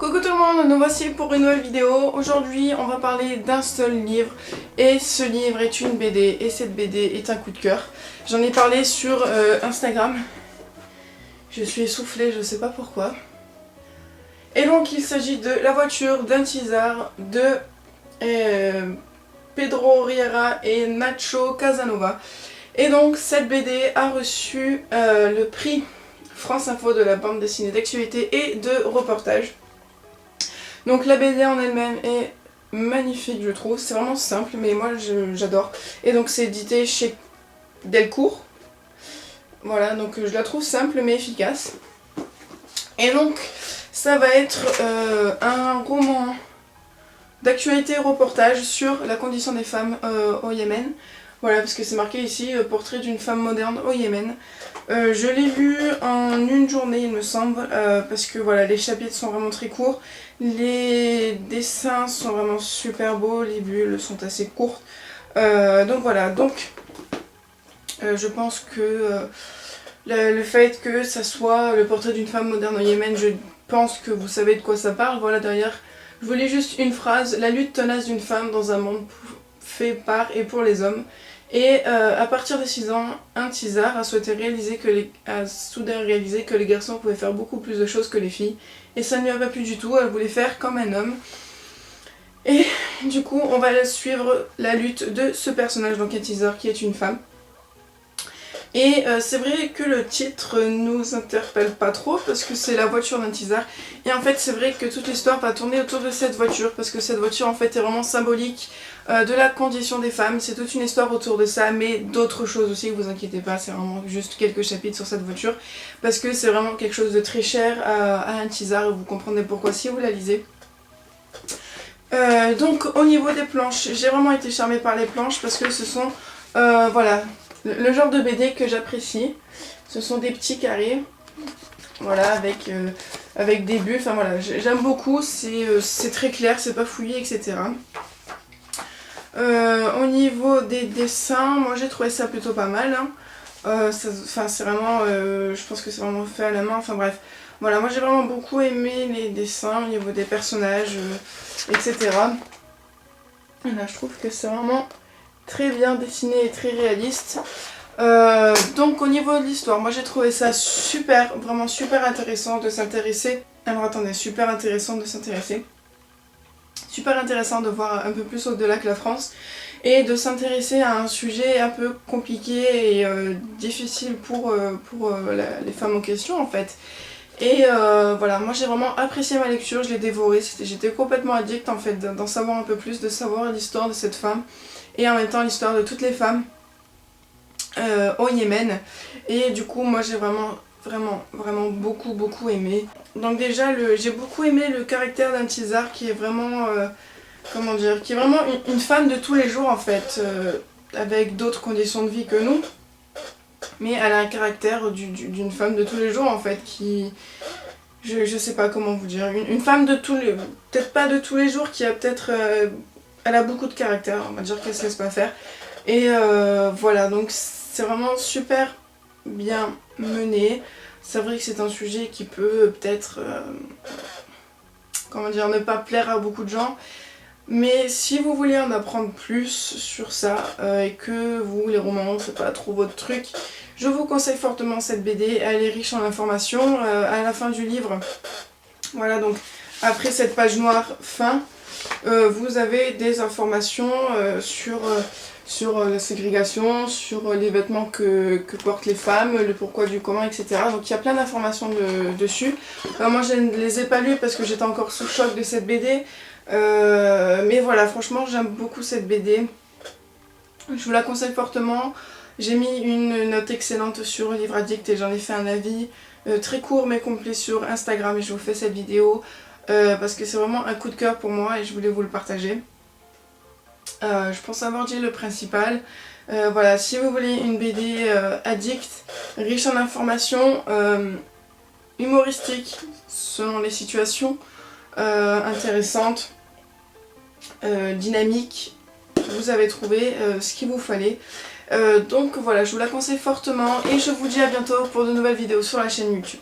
Coucou tout le monde, nous voici pour une nouvelle vidéo. Aujourd'hui on va parler d'un seul livre et ce livre est une BD et cette BD est un coup de cœur. J'en ai parlé sur Instagram. Je suis essoufflée, je sais pas pourquoi. Et donc il s'agit de La voiture d'Antizar de Pedro Riera et Nacho Casanova. Et donc cette BD a reçu le prix France Info de la bande dessinée d'actualité et de reportage. Donc la BD en elle-même est magnifique, je trouve, c'est vraiment simple mais moi j'adore. Et donc c'est édité chez Delcourt. Voilà, donc je la trouve simple mais efficace. Et donc ça va être un roman d'actualité et reportage sur la condition des femmes au Yémen. Voilà, parce que c'est marqué ici, portrait d'une femme moderne au Yémen. Je l'ai lu en une journée il me semble, parce que voilà, les chapitres sont vraiment très courts. Les dessins sont vraiment super beaux, les bulles sont assez courtes. Donc voilà, je pense que le fait que ça soit le portrait d'une femme moderne au Yémen, je pense que vous savez de quoi ça parle. Voilà, derrière, je vous lis juste une phrase. La lutte tenace d'une femme dans un monde fait par et pour les hommes. Et à partir de 6 ans, Antizar a soudain réalisé que les garçons pouvaient faire beaucoup plus de choses que les filles. Et ça ne lui a pas plu du tout, elle voulait faire comme un homme. Et du coup, on va suivre la lutte de ce personnage, donc Antizar, qui est une femme. Et c'est vrai que le titre nous interpelle pas trop parce que c'est la voiture d'Antizar. Et en fait c'est vrai que toute l'histoire va tourner autour de cette voiture parce que cette voiture en fait est vraiment symbolique de la condition des femmes. C'est toute une histoire autour de ça mais d'autres choses aussi, vous inquiétez pas, c'est vraiment juste quelques chapitres sur cette voiture. Parce que c'est vraiment quelque chose de très cher à Antizar et vous comprendrez pourquoi si vous la lisez. Donc au niveau des planches, j'ai vraiment été charmée par les planches parce que ce sont, voilà, le genre de BD que j'apprécie. Ce sont des petits carrés, voilà, avec des bulles, enfin voilà, j'aime beaucoup, c'est très clair, c'est pas fouillé, etc. Au niveau des dessins, moi j'ai trouvé ça plutôt pas mal, hein. C'est vraiment, je pense que c'est vraiment fait à la main, enfin bref. Voilà, moi j'ai vraiment beaucoup aimé les dessins au niveau des personnages, etc. Et là je trouve que c'est vraiment très bien dessiné et très réaliste. Donc au niveau de l'histoire, moi j'ai trouvé ça super, vraiment super intéressant de s'intéresser. Alors attendez, super intéressant de s'intéresser. Super intéressant de voir un peu plus au-delà que la France. Et de s'intéresser à un sujet un peu compliqué et difficile pour les femmes en question en fait. Et voilà, moi j'ai vraiment apprécié ma lecture, je l'ai dévorée, j'étais complètement addict en fait d'en savoir un peu plus, de savoir l'histoire de cette femme et en même temps l'histoire de toutes les femmes au Yémen. Et du coup moi j'ai vraiment beaucoup aimé. Donc déjà j'ai beaucoup aimé le caractère d'Antizar qui est vraiment, comment dire, qui est vraiment une femme de tous les jours en fait, avec d'autres conditions de vie que nous. Mais elle a un caractère d'une femme de tous les jours en fait qui... Je sais pas comment vous dire. Une femme de tous les... Peut-être pas de tous les jours, qui a peut-être... elle a beaucoup de caractère, on va dire qu'elle se laisse pas faire. Et voilà, donc c'est vraiment super bien mené. C'est vrai que c'est un sujet qui peut peut-être... comment dire, ne pas plaire à beaucoup de gens. Mais si vous voulez en apprendre plus sur ça et que vous, les romans, c'est pas trop votre truc, je vous conseille fortement cette BD, elle est riche en informations. À la fin du livre, voilà, donc après cette page noire fin, vous avez des informations sur la ségrégation, sur les vêtements que portent les femmes, le pourquoi du comment, etc. Donc il y a plein d'informations dessus. Moi je ne les ai pas lues parce que j'étais encore sous choc de cette BD. Mais voilà, franchement j'aime beaucoup cette BD, je vous la conseille fortement. J'ai mis une note excellente sur Livre Addict et j'en ai fait un avis très court mais complet sur Instagram et je vous fais cette vidéo parce que c'est vraiment un coup de cœur pour moi et je voulais vous le partager. Je pense avoir dit le principal. Voilà, si vous voulez une BD addict, riche en informations, humoristique selon les situations, intéressante, dynamique, vous avez trouvé ce qu'il vous fallait. Donc voilà, je vous la conseille fortement et je vous dis à bientôt pour de nouvelles vidéos sur la chaîne YouTube.